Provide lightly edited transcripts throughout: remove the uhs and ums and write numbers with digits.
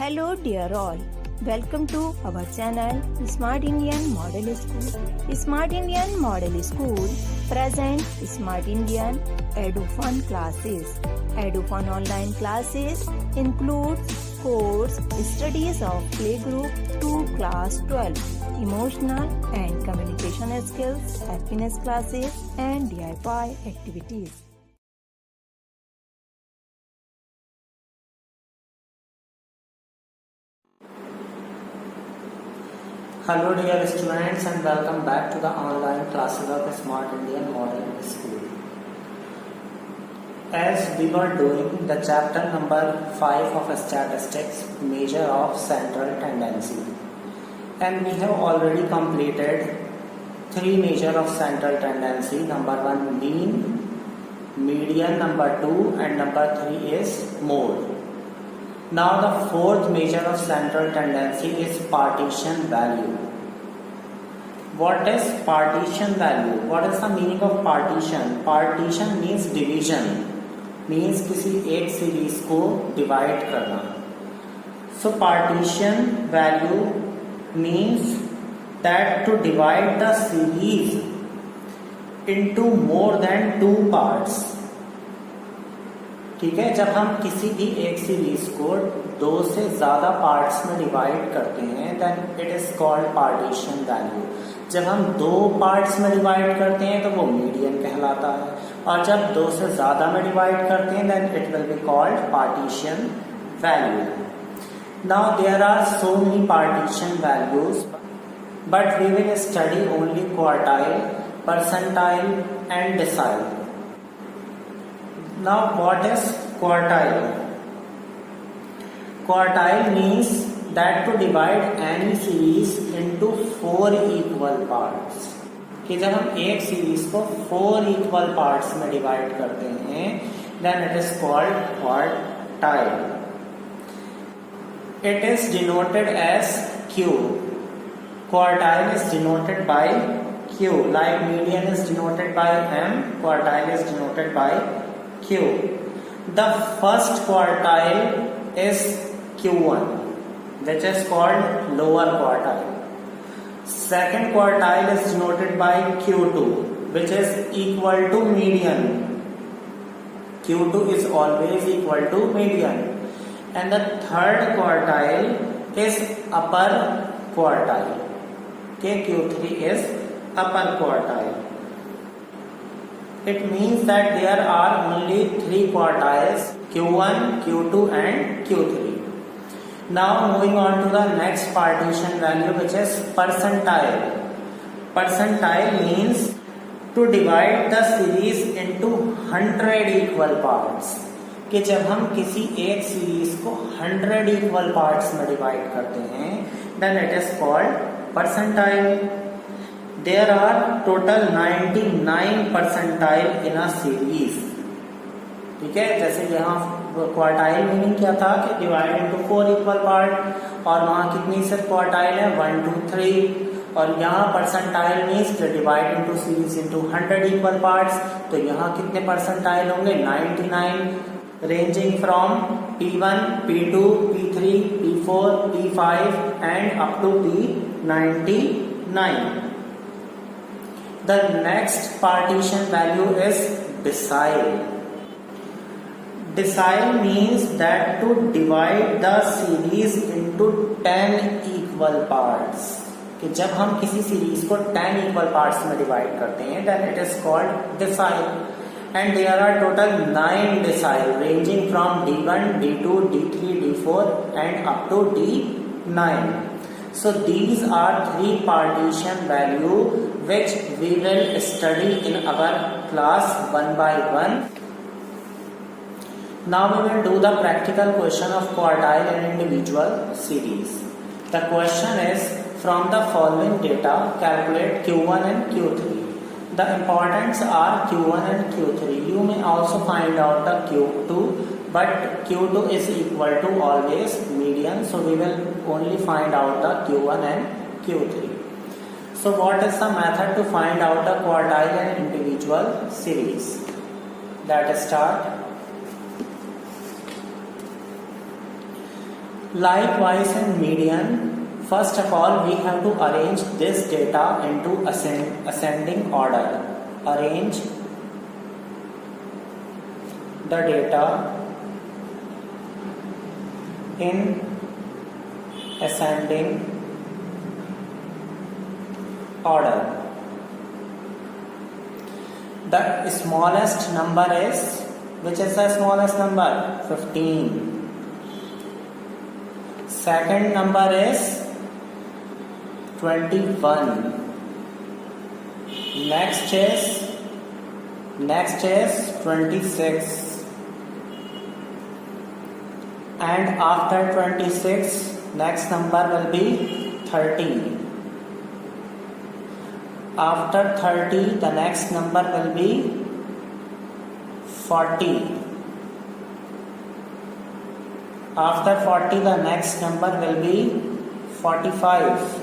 Hello dear all, welcome to our channel Smart Indian Model School. Smart Indian Model School present Smart Indian EduFun classes. EduFun online classes includes course studies of playgroup to class 12, emotional and communication skills, happiness classes and DIY activities. Hello dear students and welcome back to the online classes of Smart Indian Model School. As we were doing the chapter number 5 of statistics, measure of central tendency, and we have already completed 3 measure of central tendency. Number 1 mean, median, number 2 and number 3 is mode. Now the fourth measure of central tendency is partition value. What is partition value? What is the meaning of partition? Partition means division, means किसी एक series को divide करना. So partition value means that to divide the series into more than 2 parts. ठीक है, जब हम किसी भी एक सीरीज को 2 से ज्यादा पार्ट्स में डिवाइड करते हैं then it is called partition value. जब हम 2 पार्ट्स में डिवाइड करते हैं तो वो मीडियन कहलाता है, और जब 2 से ज्यादा में डिवाइड करते हैं then it will be called partition value. Now there are so many partition values but we will study only quartile, percentile and decile. Now what is quartile? Quartile means that to divide any series into 4 equal parts. कि जब हम एक series को 4 equal parts में divide करते हैं then it is called quartile. It is denoted as Q. Quartile is denoted by Q. Like median is denoted by M, quartile is denoted by Q. The first quartile is Q1, which is called lower quartile. Second quartile is denoted by Q2, which is equal to median. Q2 is always equal to median. And the third quartile is upper quartile. Okay, Q3 is upper quartile. It means that there are only 3 quartiles, Q1, Q2 and Q3. Now moving on to the next partition value, which is percentile. Percentile means to divide the series into 100 equal parts. कि जब हम किसी एक series को 100 equal parts में divide करते हैं then it is called percentile. There are total 99 percentile in a series. ठीक है, जैसे यहाँ क्वार्टाइल मीनिंग क्या था कि डिवाइड इनटू 4 इक्वल पार्ट, और वहाँ कितनी सिर्फ क्वार्टाइल है 1 2 3, और यहाँ percentile means divide into series into 100 equal parts. तो यहाँ कितने परसेंटाइल होंगे 99, ranging from P1, P2, P3, P4, P5 and up to P99. The next partition value is decile. Decile means that to divide the series into 10 equal parts. कि जब हम किसी series को 10 equal parts में divide करते हैं then it is called decile. And there are total 9 decile ranging from D1, D2, D3, D4 and up to D9. So these are 3 partition value which we will study in our class one by one. Now we will do the practical question of quartile and individual series. The question is, from the following data calculate Q1 and Q3. The importance are Q1 and Q3. You may also find out the Q2, but Q2 is equal to always median, so we will only find out the Q1 and Q3. So what is the method to find out the quartile and individual series? Let us start. Likewise in median, first of all we have to arrange this data into ascending order. Arrange the data in ascending order. The smallest number is, which is the smallest number? 15. Second number is 21. Next is 26. And after 26, next number will be 30. After 30, the next number will be 40. After 40, the next number will be 45.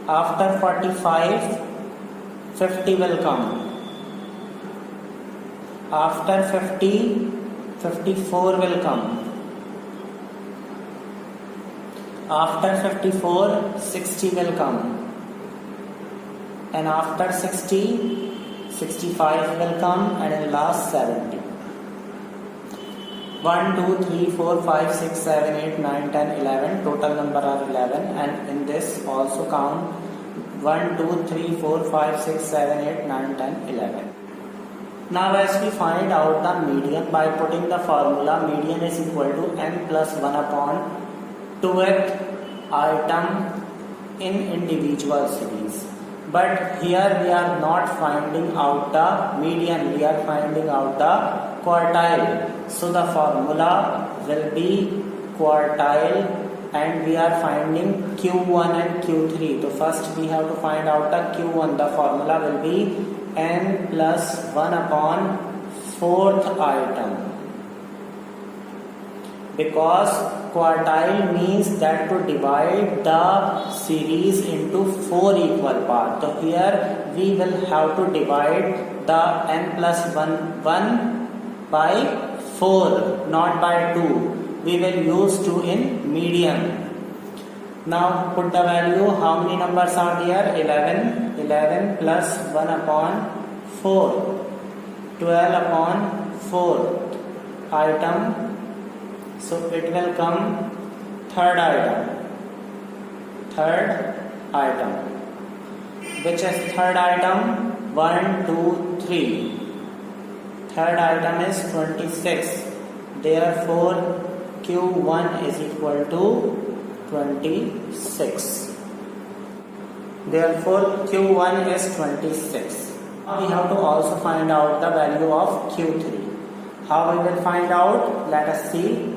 After 45, 50 will come. After 50, 54 will come. After 54, 60 will come. And after 60, 65 will come, and in last 70. 1, 2, 3, 4, 5, 6, 7, 8, 9, 10, 11. Total number are 11, and in this also count 1, 2, 3, 4, 5, 6, 7, 8, 9, 10, 11. Now as we find out the median by putting the formula, median is equal to n plus 1 upon 2th item in individual series. But here we are not finding out the median, we are finding out the quartile. So the formula will be quartile, and we are finding Q1 and Q3. So first we have to find out the Q1. The formula will be n plus 1 upon 4th item, because quartile means that to divide the series into 4 equal parts. So here we will have to divide the n plus 1 by 4, not by 2. We will use 2 in median. Now put the value. How many numbers are there? 11. 11 plus 1 upon 4. 12 upon 4 item. So it will come third item. Third item. Which is third item? 1, 2, 3. Third item is 26. Therefore Q1 is equal to 26. Therefore Q1 is 26. Now we have to also find out the value of Q3. How we will find out? Let us see.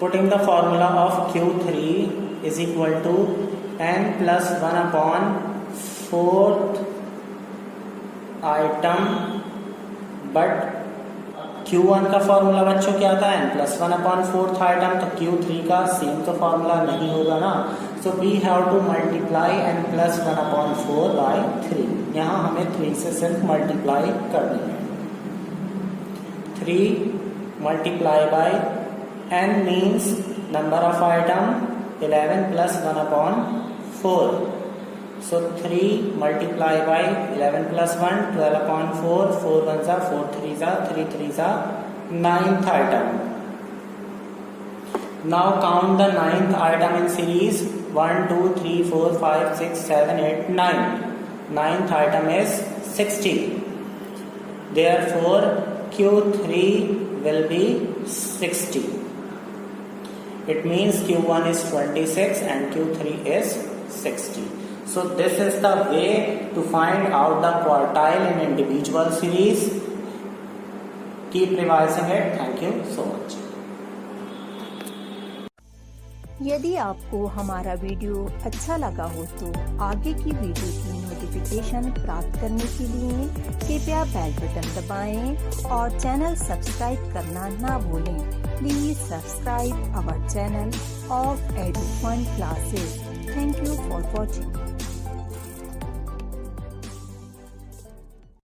Putting the formula of Q3 is equal to n plus 1 upon 4th item, but Q1 का formula बच्चों क्या था? n plus 1 upon 4th item. तो Q3 का same तो formula नहीं होगा ना. So we have to multiply n plus 1 upon 4 by 3. यहाँ हमें 3 से सिर्फ मल्टीप्लाई करनी है. 3 multiply by n means number of item 11 plus 1 upon 4. So 3 multiply by 11 plus 1, 12 upon 4, 4 1s are 4 3s are 3 3s are 9th item. Now count the 9th item in series. 1, 2, 3, 4, 5, 6, 7, 8, 9. 9th item is 60. Therefore Q3 will be 60. It means Q1 is 26 and Q3 is 60. So this is the way to find out the quartile in individual series. Keep revising it. Thank you so much. यदि आपको हमारा video अच्छा लगा हो तो आगे की video की नोटिफिकेशन प्राप्त करने के लिए कृपया बेल बटन दबाएं और चैनल सब्सक्राइब करना ना भूलें. Please subscribe our channel of Edufun classes. Thank you. watching.